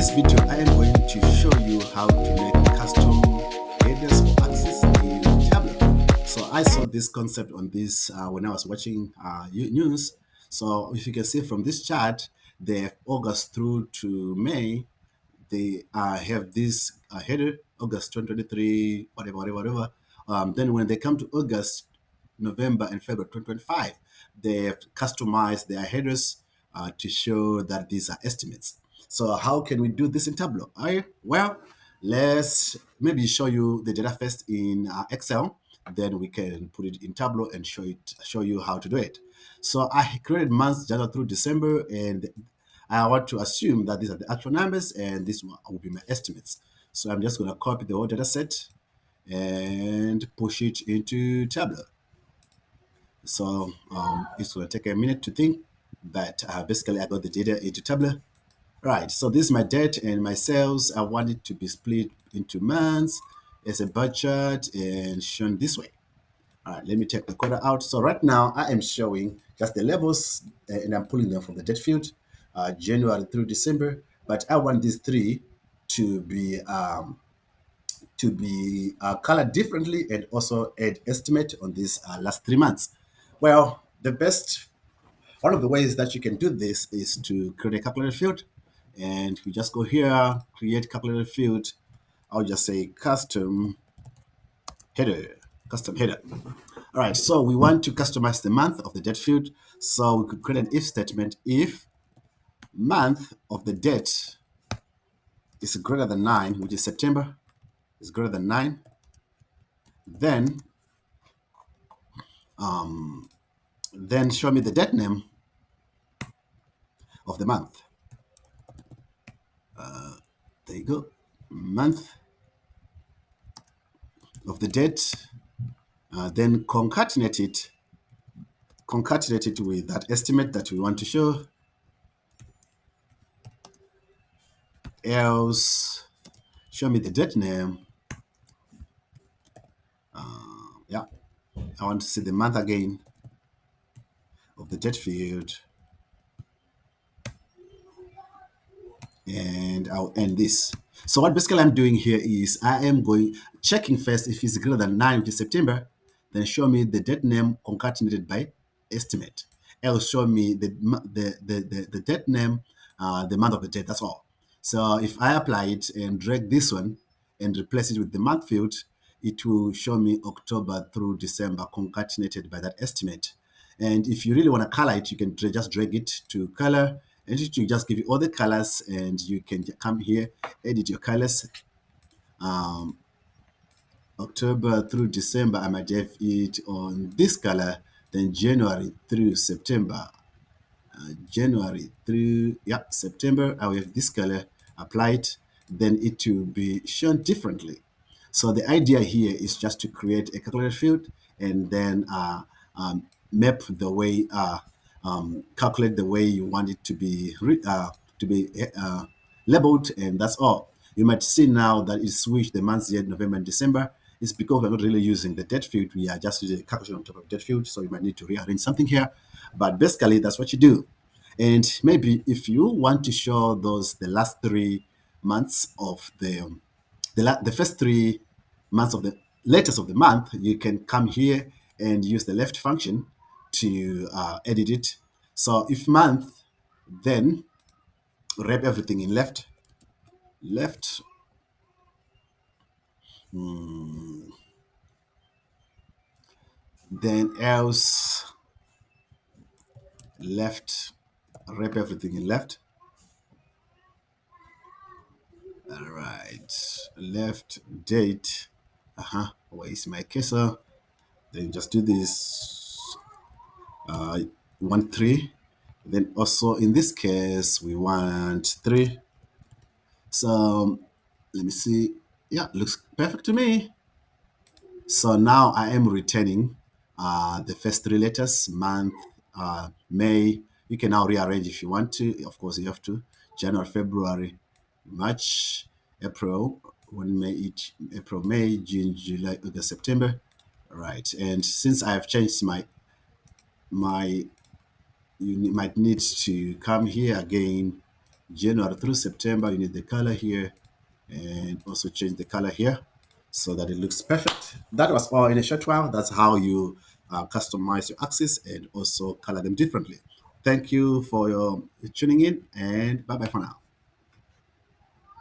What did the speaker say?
this video, I am going to show you how to make custom headers or axes in Tableau. So I saw this concept on this when I was watching news. So if you can see from this chart, they have August through to May. They have this header, August 2023, whatever, whatever, whatever. Then when they come to August, November, and February 2025, they have customized their headers to show that these are estimates. So how can we do this in Tableau? Well, let's maybe show you the data first in Excel. Then we can put it in Tableau and show you how to do it. So I created months January through December, and I want to assume that these are the actual numbers and this one will be my estimates. So I'm just going to copy the whole data set and push it into Tableau. So it's going to take a minute to think, but basically I got the data into Tableau. Right, so this is my debt and my sales. I want it to be split into months as a bar chart and shown this way. All right, let me take the quarter out. So right now I am showing just the labels and I'm pulling them from the date field, January through December. But I want these three to be colored differently and also add estimate on these last 3 months. Well, one of the ways that you can do this is to create a calculator field, and you just go here, create calculator field. I'll just say custom header. All right, so we want to customize the month of the date field. So we could create an if statement. If month of the date is greater than 9, which is September, is greater than 9, then show me the date name of the month. There you go, month of the date. Then concatenate it with that estimate that we want to show. Else, show me the date name. Yeah, I want to see the month again of the date field. And I'll end this. So what basically I'm doing here is I am checking first if it's greater than 9, which is September, then show me the date name concatenated by estimate. Else show me the date name, the month of the date, that's all. So if I apply it and drag this one and replace it with the month field, it will show me October through December concatenated by that estimate. And if you really want to color it, you can just drag it to color, and it will just give you all the colors, and you can come here, edit your colors. October through December, I might have it on this color, then January through September. January through September, I will have this color applied, then it will be shown differently. So the idea here is just to create a calculator field and then map the way, calculate the way you want it to be labeled, and that's all. You might see now that it switched the months yet November and December. It's because we're not really using the date field. We are just using a calculation on top of date field. So you might need to rearrange something here. But basically, that's what you do. And maybe if you want to show the last 3 months of the first 3 months of the letters of the month, you can come here and use the left function to edit it. So if month, then wrap everything in left. Then else left, wrap everything in left. All right, left date. Where is my cursor? Then just do this. 1 3. Then also in this case we want 3. So let me see. Yeah, looks perfect to me. So now I am returning the first 3 letters, month, May. You can now rearrange if you want to. Of course, you have to. January, February, March, April, April, May, June, July, August, September. Right. And since I have changed you might need to come here again, January through September, you need the color here and also change the color here so that it looks perfect. That was all in a short while. That's how you customize your axis and also color them differently. Thank you for your tuning in, and bye bye for now.